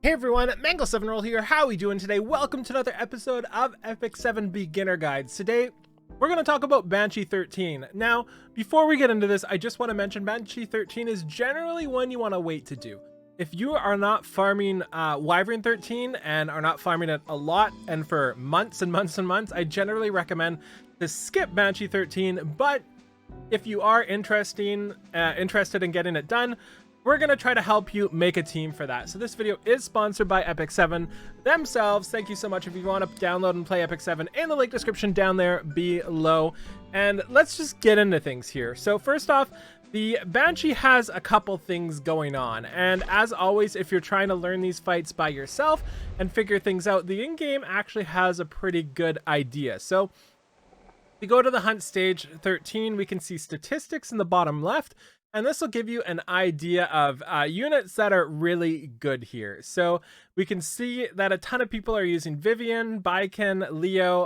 Hey everyone, Mango7Roll here. How are we doing today? Welcome to another episode of Epic 7 Beginner Guides. Today, we're going to talk about Banshee 13. Now, before we get into this, I just want to mention Banshee 13 is generally one you want to wait to do. If you are not farming Wyvern 13 and are not farming it a lot and for months and months and months, I generally recommend to skip Banshee 13. But if you are interested in getting it done, we're going to try to help you make a team for that. So this video is sponsored by Epic 7 themselves. Thank you so much. If you want to download and play Epic 7, in the link description down there below. And let's just get into things here. So first off, the Banshee has a couple things going on. And as always, if you're trying to learn these fights by yourself and figure things out, the in-game actually has a pretty good idea. So we go to the hunt stage 13, we can see statistics in the bottom left. And this will give you an idea of units that are really good here. So we can see that a ton of people are using Vivian, Baiken, Leo,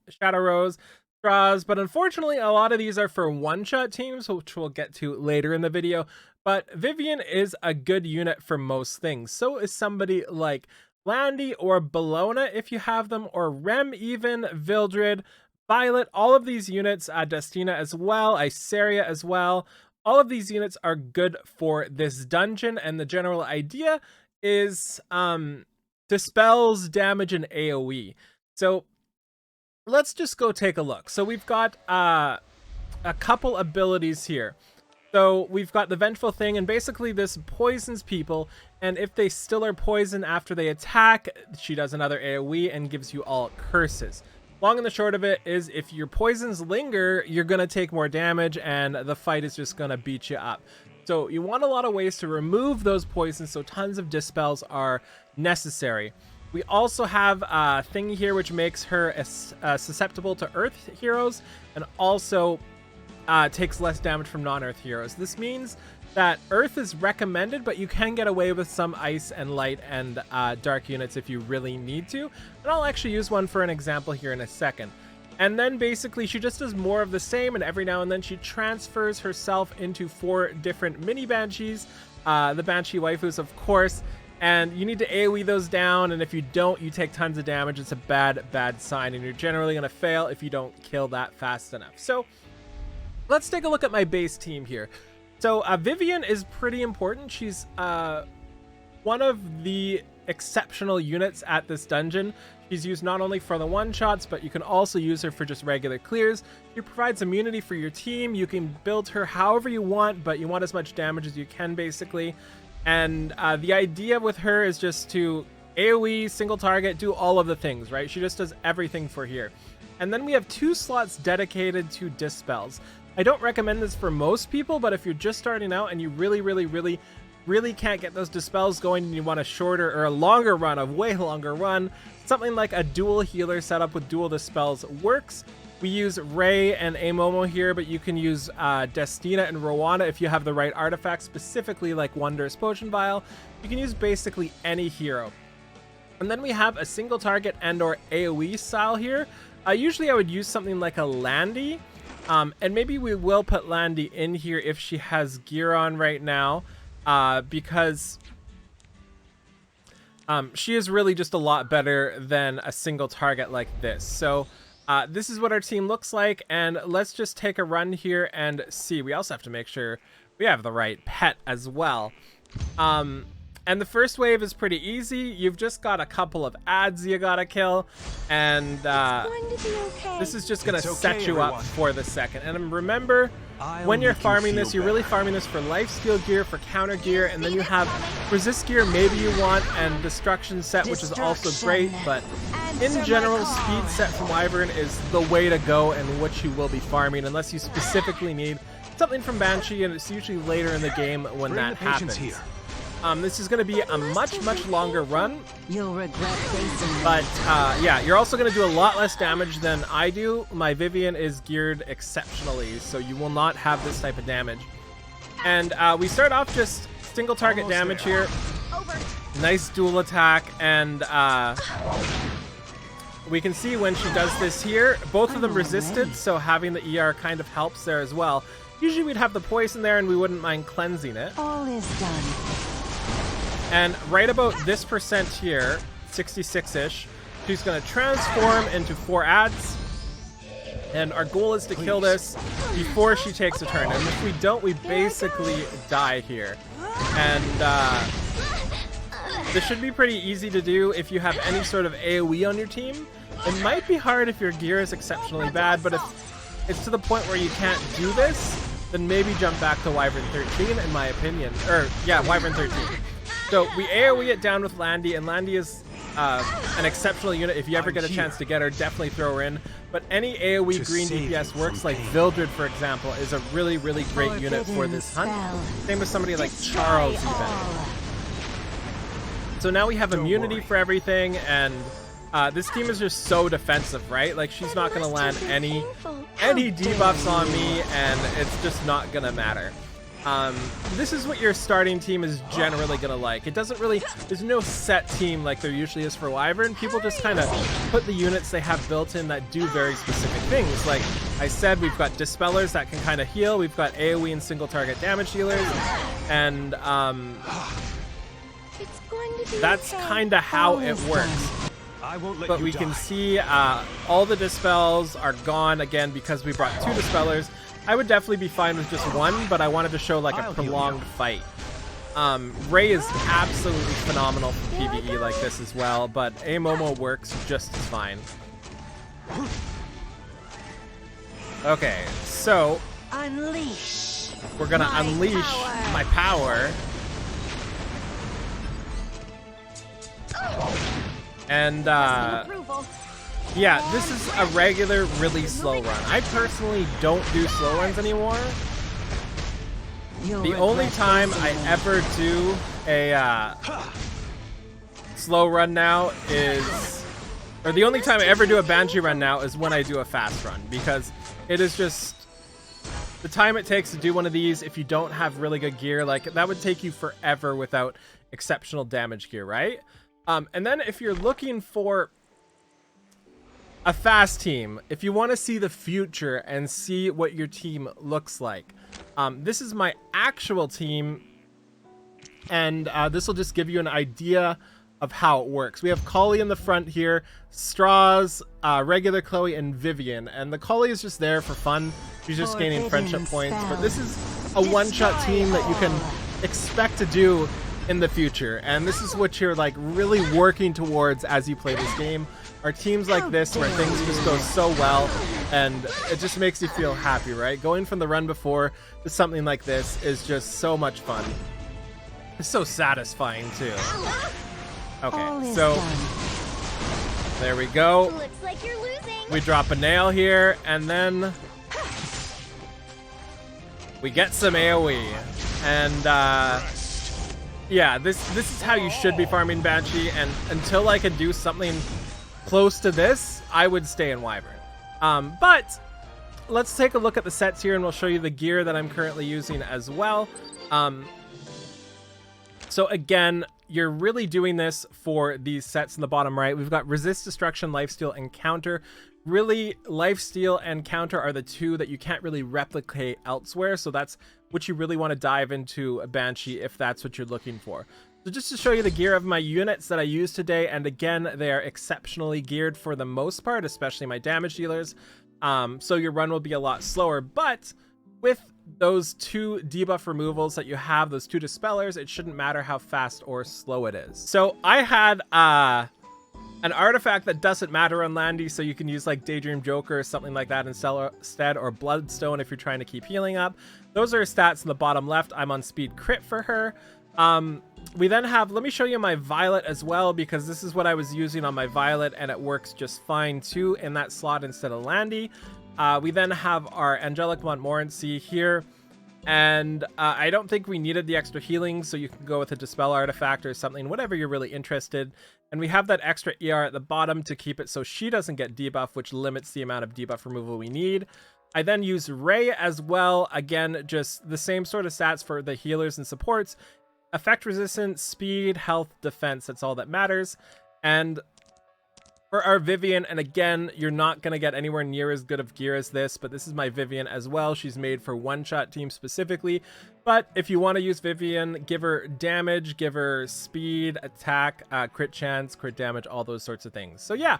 Shadow Rose, Straws, but unfortunately a lot of these are for one-shot teams, which we'll get to later in the video. But Vivian is a good unit for most things. So is somebody like Landy or Bellona if you have them, or Rem even, Vildred, Violet, all of these units, Destina as well, Iceria as well. All of these units are good for this dungeon, and the general idea is dispels damage and AoE. So let's just go take a look. So we've got a couple abilities here. So we've got the Vengeful Thing, and basically this poisons people, and if they still are poisoned after they attack, she does another AoE and gives you all curses. Long and the short of it is, if your poisons linger, you're going to take more damage and the fight is just going to beat you up. So you want a lot of ways to remove those poisons, so tons of dispels are necessary. We also have a thing here which makes her susceptible to earth heroes, and also takes less damage from non-earth heroes. This means that earth is recommended, but you can get away with some ice and light and dark units if you really need to. And I'll actually use one for an example here in a second. And then basically she just does more of the same, and every now and then she transfers herself into 4 different mini Banshees, the Banshee waifus of course, and you need to AoE those down, and if you don't, you take tons of damage. It's a bad sign, and you're generally going to fail if you don't kill that fast enough. So let's take a look at my base team here. So Vivian is pretty important. She's one of the exceptional units at this dungeon. She's used not only for the one-shots, but you can also use her for just regular clears. She provides immunity for your team. You can build her however you want, but you want as much damage as you can, basically. And the idea with her is just to AoE, single target, do all of the things, right? She just does everything for here. And then we have 2 slots dedicated to dispels. I don't recommend this for most people, but if you're just starting out and you really can't get those dispels going, and you want a shorter or a longer run, a way longer run, something like a dual healer setup with dual dispels works. We use Ray and Amomo here, but you can use Destina and Rowana if you have the right artifacts, specifically like Wondrous Potion Vial. You can use basically any hero. And then we have a single target and or AoE style here. Usually I would use something like a Landy. And maybe we will put Landy in here if she has gear on right now, because she is really just a lot better than a single target like this. So this is what our team looks like, and let's just take a run here and see. We also have to make sure we have the right pet as well. And the first wave is pretty easy. You've just got a couple of ads you gotta kill, and this is just gonna set you up for the second. And remember, when you're farming this, you're really farming this for lifesteal gear, for counter gear, and then you have resist gear maybe you want, and destruction set, which is also great, but in general, speed set from Wyvern is the way to go and what you will be farming, unless you specifically need something from Banshee, and it's usually later in the game when that happens. This is going to be a much longer run. You'll regret facing but yeah, you're also going to do a lot less damage than I do. My Vivian is geared exceptionally, so you will not have this type of damage. And we start off just single target damage here. Nice dual attack, and we can see when she does this here, both of them resisted, so having the ER kind of helps there as well. Usually we'd have the poison there and we wouldn't mind cleansing it. all is done. And right about this percent here, 66-ish, she's going to transform into 4 adds. And our goal is to kill this before she takes a turn. And if we don't, we basically die here. And this should be pretty easy to do if you have any sort of AoE on your team. It might be hard if your gear is exceptionally bad, but if it's to the point where you can't do this, then maybe jump back to Wyvern 13, in my opinion. Or, yeah, Wyvern 13. So we AoE it down with Landy, and Landy is an exceptional unit. If you ever get a chance to get her, definitely throw her in. But any AoE green DPS works, like Vildred, for example, is a really, really great unit for this hunt. Same with somebody like Charles, even. So now we have immunity for everything, and this team is just so defensive, right? Like, she's not going to land any debuffs on me, and it's just not going to matter. This is what your starting team is generally going to like. It doesn't really, there's no set team like there usually is for Wyvern. People just kind of put the units they have built in that do very specific things. Like I said, we've got Dispellers that can kind of heal. We've got AoE and single target damage dealers. And that's kind of how it works. But we can see all the Dispels are gone again because we brought 2 Dispellers. I would definitely be fine with just 1, but I wanted to show like a prolonged fight. Ray is absolutely phenomenal for PvE like this as well, but Amomo works just as fine. Okay, so we're gonna unleash my power. And yeah, this is a regular, really slow run. I personally don't do slow runs anymore. The only time I ever do a slow run now is, or the only time I ever do a Banshee run now is when I do a fast run, because it is just the time it takes to do one of these. If you don't have really good gear, like that would take you forever without exceptional damage gear, right? And then if you're looking for a fast team, if you want to see the future and see what your team looks like, this is my actual team, and this will just give you an idea of how it works. We have Collie in the front here, Straws, regular Chloe, and Vivian, and the Collie is just there for fun. She's just gaining friendship points, but this is a one-shot team that you can expect to do in the future, and this is what you're like really working towards as you play this game. Are teams like this where things just go so well, and it just makes you feel happy, right? Going from the run before to something like this is just so much fun. It's so satisfying too. Okay, so there we go. Looks like you're losing. We drop a nail here, and then we get some AoE, and yeah, this is how you should be farming Banshee, and until I can do something close to this, I would stay in Wyvern. But let's take a look at the sets here, and we'll show you the gear that I'm currently using as well. So again, you're really doing this for these sets in the bottom right. We've got Resist, Destruction, Lifesteal, and Counter. Really, Lifesteal and Counter are the 2 that you can't really replicate elsewhere, so that's what you really want to dive into a Banshee if that's what you're looking for. So just to show you the gear of my units that I use today, and again, they are exceptionally geared for the most part, especially my damage dealers. So your run will be a lot slower, but with those 2 debuff removals that you have, those 2 Dispellers, it shouldn't matter how fast or slow it is. So I had an artifact that doesn't matter on Landy, so you can use like Daydream Joker or something like that instead, or Bloodstone if you're trying to keep healing up. Those are stats in the bottom left. I'm on speed crit for her. We then have, let me show you my Violet as well, because this is what I was using on my Violet, and it works just fine too in that slot instead of Landy. We then have our Angelic Montmorency here, and I don't think we needed the extra healing, so you can go with a Dispel artifact or something, whatever you're really interested. And we have that extra ER at the bottom to keep it so she doesn't get debuff, which limits the amount of debuff removal we need. I then use Ray as well. Again, just the same sort of stats for the healers and supports. Effect resistance, speed, health, defense, that's all that matters. And For our Vivian, and again, you're not going to get anywhere near as good of gear as this, but this is my Vivian as well. She's made for one-shot team specifically, but if you want to use Vivian, give her damage, give her speed, attack, crit chance, crit damage, all those sorts of things. So yeah,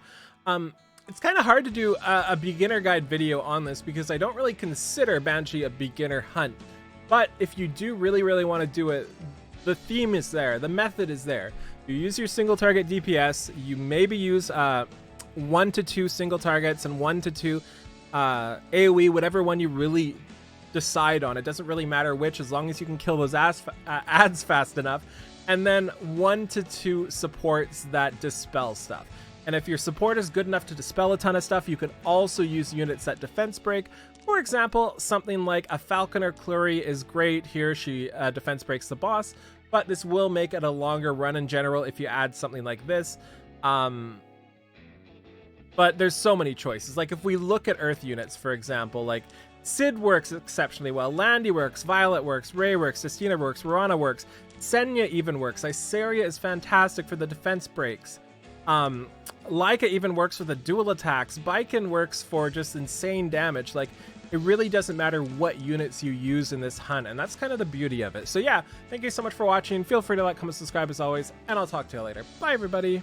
it's kind of hard to do a beginner guide video on this because I don't really consider Banshee a beginner hunt, but if you do really want to do it, the theme is there, the method is there. You use your single target DPS, you maybe use 1 to 2 single targets and 1 to 2 AoE, whatever one you really decide on. It doesn't really matter which, as long as you can kill those ads fast enough. And then 1 to 2 supports that dispel stuff. And if your support is good enough to dispel a ton of stuff, you can also use units that defense break. For example, something like a Falconer Clury is great. Here she defense breaks the boss, but this will make it a longer run in general if you add something like this. But there's so many choices. Like if we look at Earth units, for example, like Sid works exceptionally well, Landy works, Violet works, Ray works, Justina works, Rana works, Senya even works, Iseria is fantastic for the defense breaks. Laika even works for the dual attacks, Baiken works for just insane damage. Like, it really doesn't matter what units you use in this hunt, and that's kind of the beauty of it. So yeah, thank you so much for watching. Feel free to like, comment, subscribe as always, and I'll talk to you later. Bye, everybody.